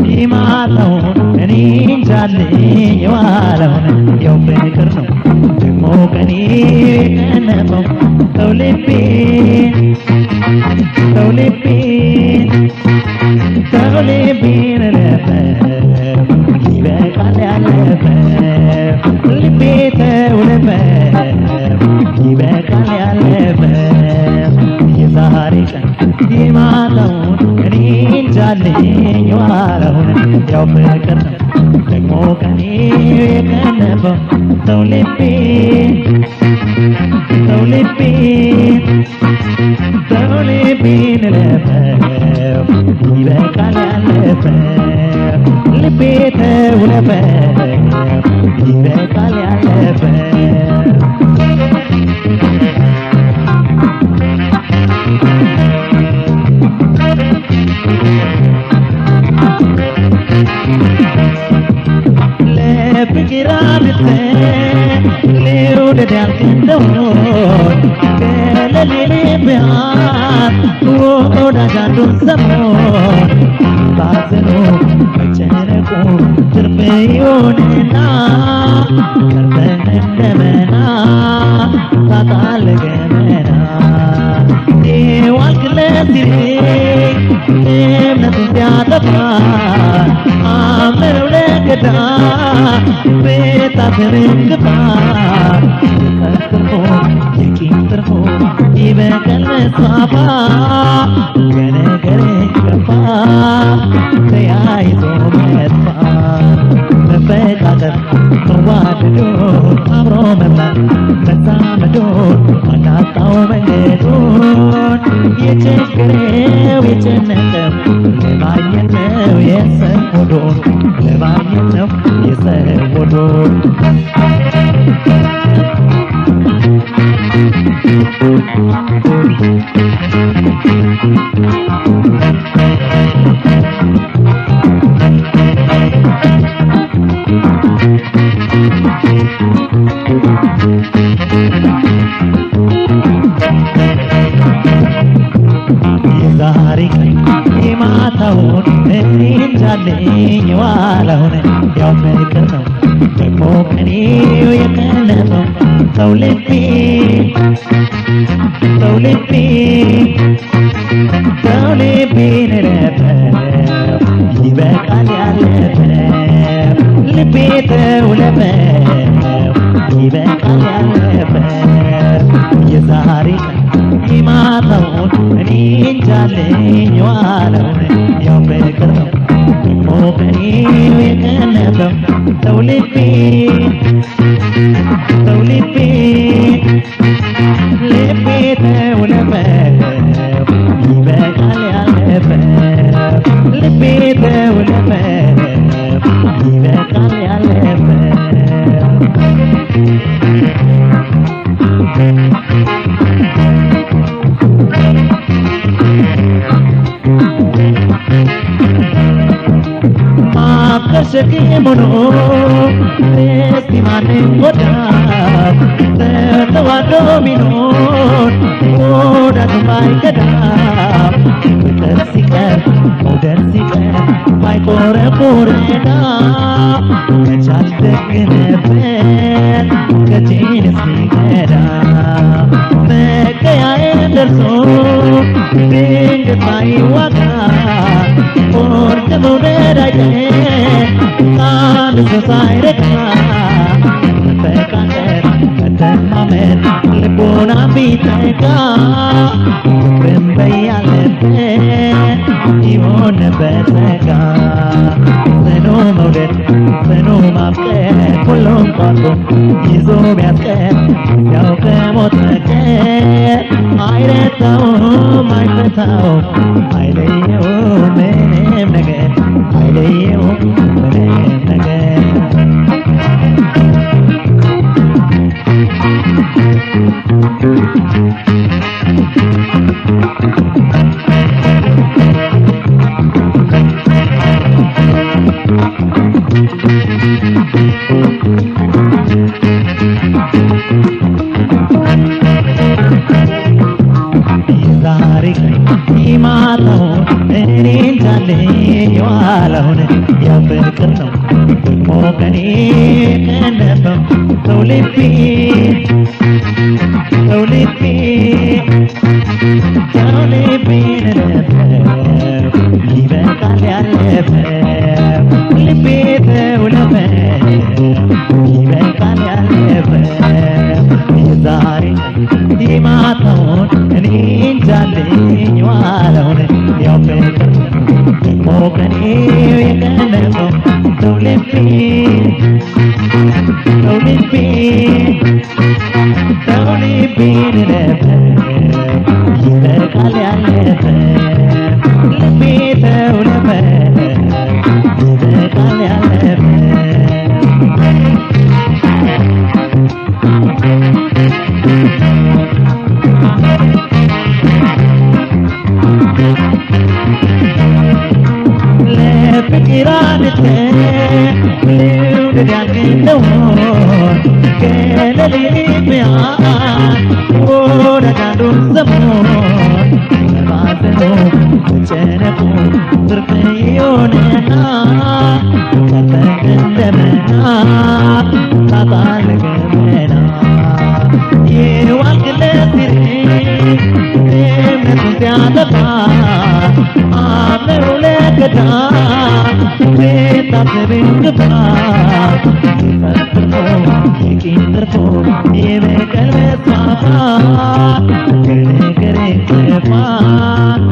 يمالون أني جالي يوالون يوم بكرنو دمو كني كنبو تولبين تولبين تولبين لفاف يبقى على لفاف لبي تولفاف يبقى على لفاف يزهري يمالون أني جالي يوالون يوم بكرنو دمو كني كنبو تولبين تولبين تولبين لفاف يبقى على لفاف لبيت ولفاف يبقى على لفاف ليرود دالكن دون كللي بيان ودا جادو سمون بازنو بچنكو تربيوننا كرتنندمنا تاتالگمنا يوالكلتي نتيادفا አመረውለገዳ ቤታተረክባ ከትርፎ የቂም ትርፎ ይበቀል መሳፋ ከነገር ከፋ ተያይዞ መጥፋ መፈቃቀር መዋደዶ አብሮ መብላት መዛመዶን ማናጣው መንገዶን የቸገረው የጨነቀው ለማግኘት ነው የሰው ሆዶን ለማግኘት ነው የሰው ሆዶን ዛሬ የማታውን እንጃለኝ ዋላውን ያው ፍቅር ነው ደግሞ ከኔው የቀለበው ሰው ልቤ ሰው ልቤ ሰው ልቤን ለፈው ይበቃል ያለፈው ልቤ ተውለፈው ይበቃል ያለፈው የዛሬ የማታውን እኔ እንጃለኝ ዋላውን ያው ፍቅር ነው ደግሞ ከኔው የቀለበው ሰው ልቤ ሰው ልቤ ልቤ ተውለፈው ይበቃል ያለፈው ልቤ ተውለፈው ይበቃል ያለፈው ሸክሙኖ እስቲ ማንም ወዳት ተዋዶ ቢኖር ወዳቱ ባይከዳ ፍቅር ሲቀር መውደድ ሲቀር ባይቆረቆረዳ ከቻል ደግነበት ከጄን ሲገዳ መቀያየር ደርሶ ድንገት ባይዋጋ ወርቅ መውደድ አይቀር ቃል ሳይረካ መፈቃቀር መተማመን ልቦና ቢጠጋ ፍቅርም በያለበት ይሆን በጸጋ ጽኑ መውደድ ጽኑ ማፍቀር ሁሉም ቋርጦ ይዞ ቢያስቀር ያው ከሞት በቀር አይረታውም አይፈታውም አይለየውም ምንም ነገር አይለየውም ምንም ነገር ዛሬ ይማታውን እኔን ዛለየዋለሁን ያፍቅር ነው ሞቀኔ ከነበም ሰው ልቤ ነበር ይበቃል ያለፈው ልቤ ተውለፈ ይበቃል ያለፈው ዛሬ ይማታውን እኔን ዛለየዋለሁን ያፍቅር ሞቀኔ የከነበው ሰው ልቤ ነበር ይበቃል ያለፈው ልቤ ተውለፈ ይበቃል ያለፈው ለፍቅር አንተን ልውደድ ያገኘውን ከሌሊት ቢያን ወዳጅ አንዱን ሰሞን በማዘኑ በጨነቁ ትርፍ የሆነና ከተቀደመና ታጣለህ ገመና የዋልክለት ሲሬ እምነቱን ሲያጠፋ አምነው ለገዳ ቤታሰብን ግባት ፈጥሮ የቂም ትርፎ የበቀል መስፋፋት ከነገር ክፋት